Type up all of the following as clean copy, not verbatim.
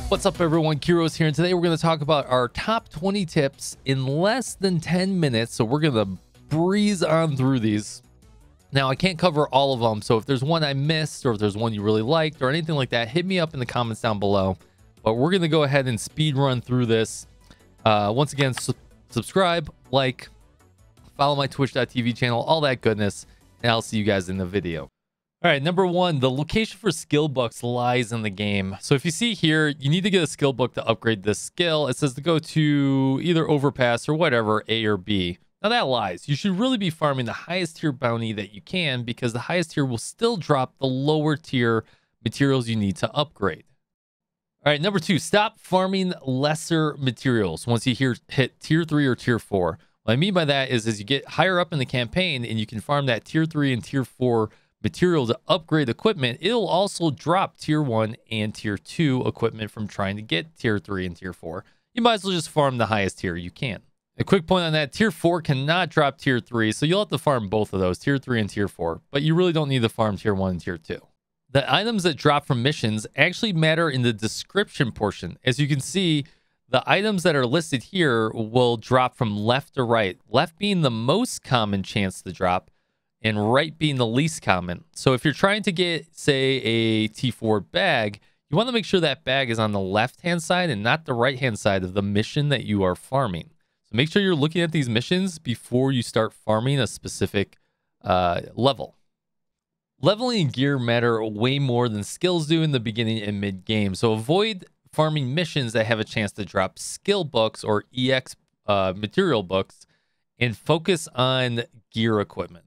What's up, everyone? Kyrios here, and today we're going to talk about our top 20 tips in less than 10 minutes. So we're going to breeze on through these. Now, I can't cover all of them, so if there's one I missed or if there's one you really liked or anything like that, hit me up in the comments down below. But we're going to go ahead and speed run through this. Once again, subscribe, like, follow my twitch.tv channel, all that goodness, and I'll see you guys in the video. All right, number one, the location for skill books lies in the game. So if you see here, you need to get a skill book to upgrade this skill. It says to go to either overpass or whatever, A or B. Now that lies. You should really be farming the highest tier bounty that you can, because the highest tier will still drop the lower tier materials you need to upgrade. All right, number two, stop farming lesser materials once you hit tier 3 or tier 4. What I mean by that is as you get higher up in the campaign and you can farm that tier 3 and tier 4 material to upgrade equipment, it'll also drop tier 1 and tier 2 equipment from trying to get tier 3 and tier 4. You might as well just farm the highest tier you can. A quick point on that, tier 4 cannot drop tier 3, so you'll have to farm both of those, tier 3 and tier 4, but you really don't need to farm tier 1 and tier 2. The items that drop from missions actually matter in the description portion. As you can see, the items that are listed here will drop from left to right, left being the most common chance to drop, and right being the least common. So if you're trying to get, say, a T4 bag, you want to make sure that bag is on the left-hand side and not the right-hand side of the mission that you are farming. So make sure you're looking at these missions before you start farming a specific level. Leveling and gear matter way more than skills do in the beginning and mid-game. So avoid farming missions that have a chance to drop skill books or EX material books and focus on gear equipment.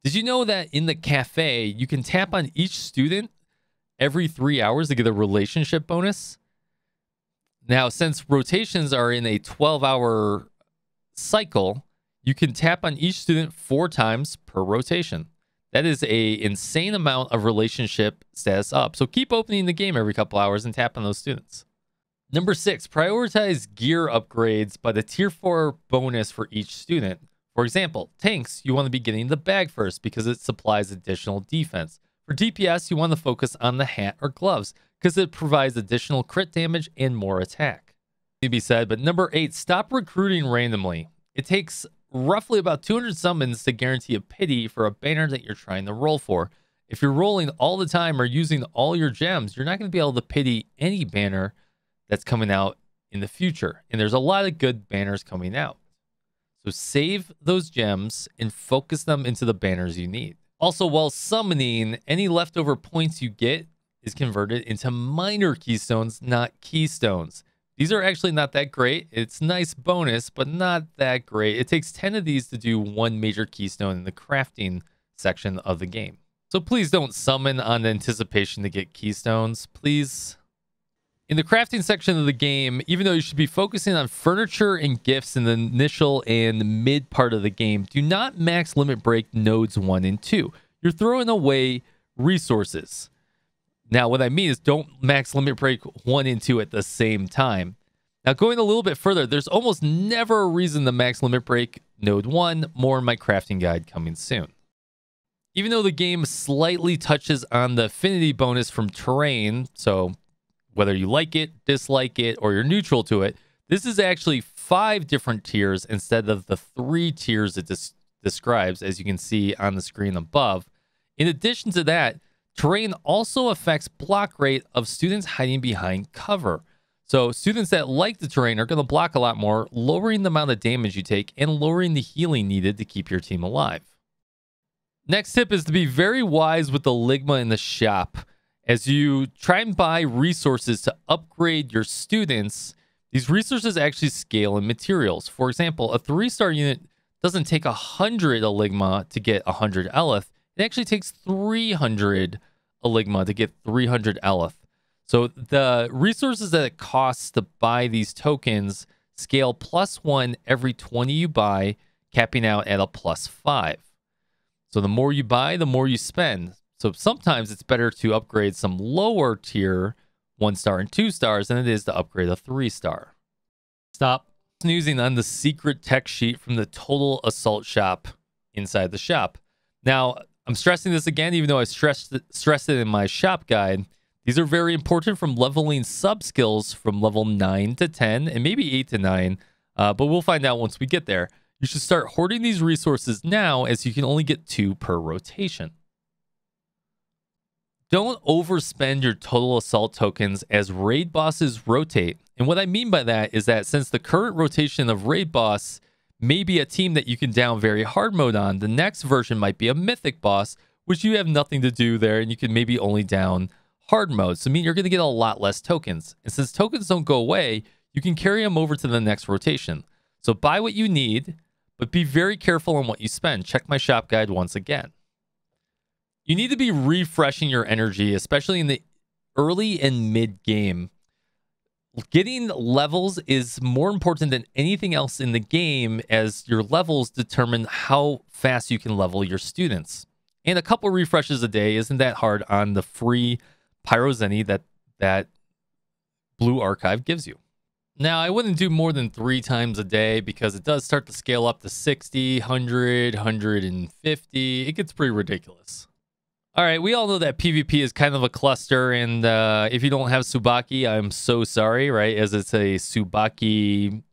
Did you know that in the cafe, you can tap on each student every 3 hours to get a relationship bonus? Now, since rotations are in a 12-hour cycle, you can tap on each student 4 times per rotation. That is an insane amount of relationship status up. So keep opening the game every couple hours and tap on those students. Number 6, prioritize gear upgrades by the tier 4 bonus for each student. For example, tanks, you want to be getting the bag first because it supplies additional defense. For DPS, you want to focus on the hat or gloves because it provides additional crit damage and more attack. To be said, but number 8, stop recruiting randomly. It takes roughly about 200 summons to guarantee a pity for a banner that you're trying to roll for. If you're rolling all the time or using all your gems, you're not going to be able to pity any banner that's coming out in the future. And there's a lot of good banners coming out. So save those gems and focus them into the banners you need. Also, while summoning, any leftover points you get is converted into minor keystones, not keystones. These are actually not that great. It's nice bonus, but not that great. It takes 10 of these to do 1 major keystone in the crafting section of the game. So please don't summon on anticipation to get keystones, please. In the crafting section of the game, even though you should be focusing on furniture and gifts in the initial and mid part of the game, do not max limit break nodes 1 and 2. You're throwing away resources. Now, what I mean is don't max limit break 1 and 2 at the same time. Now, going a little bit further, there's almost never a reason to max limit break node 1. More in my crafting guide coming soon. Even though the game slightly touches on the affinity bonus from terrain, so whether you like it, dislike it, or you're neutral to it, this is actually 5 different tiers instead of the 3 tiers it describes, as you can see on the screen above. In addition to that, terrain also affects block rate of students hiding behind cover. So students that like the terrain are going to block a lot more, lowering the amount of damage you take and lowering the healing needed to keep your team alive. Next tip is to be very wise with the Ligma in the shop. As you try and buy resources to upgrade your students, these resources actually scale in materials. For example, a 3-star unit doesn't take 100 Eligma to get 100 Eleth. It actually takes 300 Eligma to get 300 Eleth. So the resources that it costs to buy these tokens scale +1 every 20 you buy, capping out at a +5. So the more you buy, the more you spend. So sometimes it's better to upgrade some lower tier 1-star and 2 stars than it is to upgrade a 3-star. Stop snoozing on the secret tech sheet from the Total Assault shop inside the shop. Now, I'm stressing this again, even though I stressed it in my shop guide. These are very important from leveling sub skills from level 9 to 10 and maybe 8 to 9, but we'll find out once we get there. You should start hoarding these resources now, as you can only get 2 per rotation. Don't overspend your total assault tokens as raid bosses rotate. And what I mean by that is that since the current rotation of raid boss may be a team that you can down very hard mode on, the next version might be a mythic boss, which you have nothing to do there, and you can maybe only down hard mode. So I mean, you're going to get a lot less tokens. And since tokens don't go away, you can carry them over to the next rotation. So buy what you need, but be very careful on what you spend. Check my shop guide once again. You need to be refreshing your energy, especially in the early and mid game. Getting levels is more important than anything else in the game, as your levels determine how fast you can level your students. And a couple refreshes a day isn't that hard on the free Pyrozenny that Blue Archive gives you. Now, I wouldn't do more than 3 times a day because it does start to scale up to 60, 100, 150. It gets pretty ridiculous. All right, we all know that PvP is kind of a cluster, and if you don't have Tsubaki, I'm so sorry, right? As it's a Tsubaki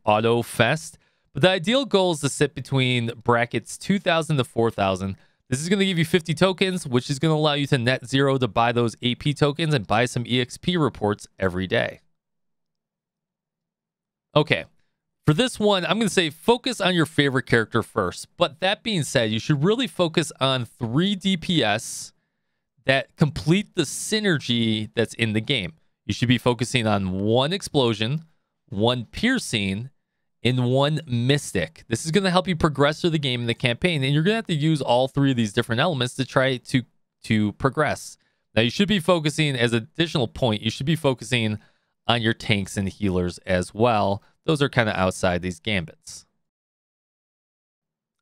auto fest. But the ideal goal is to sit between brackets 2,000 to 4,000. This is going to give you 50 tokens, which is going to allow you to net 0 to buy those AP tokens and buy some EXP reports every day. Okay. For this one, I'm going to say focus on your favorite character first. But that being said, you should really focus on 3 DPS that complete the synergy that's in the game. You should be focusing on 1 explosion, 1 piercing, and 1 mystic. This is going to help you progress through the game in the campaign, and you're going to have to use all 3 of these different elements to try to progress. Now, you should be focusing, as an additional point, you should be focusing on your tanks and healers as well. Those are kind of outside these gambits.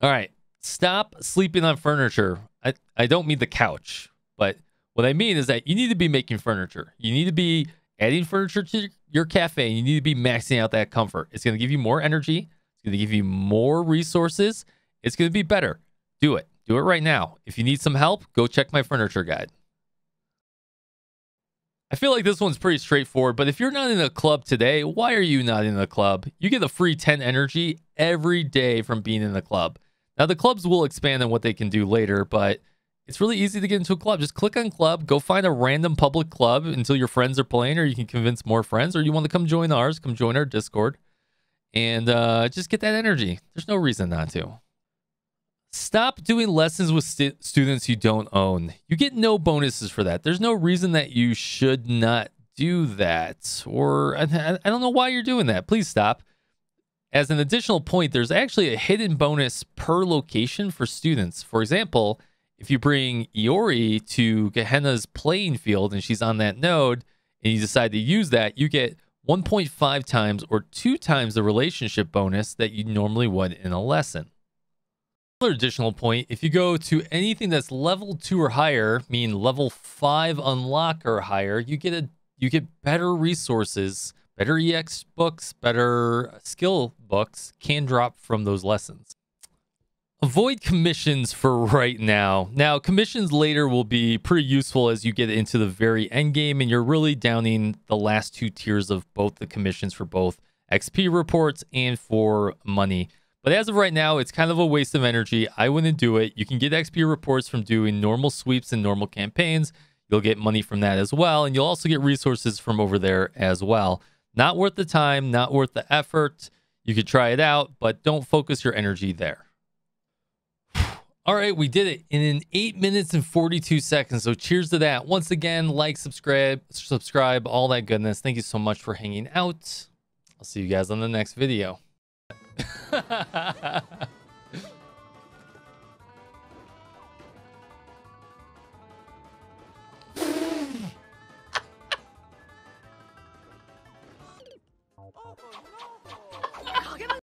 All right, stop sleeping on furniture. I don't mean the couch, but what I mean is that you need to be making furniture. You need to be adding furniture to your cafe. And you need to be maxing out that comfort. It's going to give you more energy. It's going to give you more resources. It's going to be better. Do it. Do it right now. If you need some help, go check my furniture guide. I feel like this one's pretty straightforward, but if you're not in a club today, why are you not in a club? You get a free 10 energy every day from being in the club. Now, the clubs will expand on what they can do later, but it's really easy to get into a club. Just click on club, go find a random public club until your friends are playing, or you can convince more friends, or you want to come join ours, come join our Discord, and just get that energy. There's no reason not to. Stop doing lessons with students you don't own. You get no bonuses for that. There's no reason that you should not do that. Or I don't know why you're doing that. Please stop. As an additional point, there's actually a hidden bonus per location for students. For example, if you bring Iori to Gehenna's playing field and she's on that node and you decide to use that, you get 1.5 times or 2 times the relationship bonus that you normally would in a lesson. Another additional point, if you go to anything that's level 2 or higher, meaning level 5 unlock or higher, you get better resources, better EX books, better skill books can drop from those lessons. Avoid commissions for right now. Now, commissions later will be pretty useful as you get into the very end game and you're really downing the last 2 tiers of both the commissions for both XP reports and for money. But as of right now, it's kind of a waste of energy. I wouldn't do it. You can get XP reports from doing normal sweeps and normal campaigns. You'll get money from that as well. And you'll also get resources from over there as well. Not worth the time, not worth the effort. You could try it out, but don't focus your energy there. All right, we did it in 8 minutes and 42 seconds. So cheers to that. Once again, like, subscribe, all that goodness. Thank you so much for hanging out. I'll see you guys on the next video.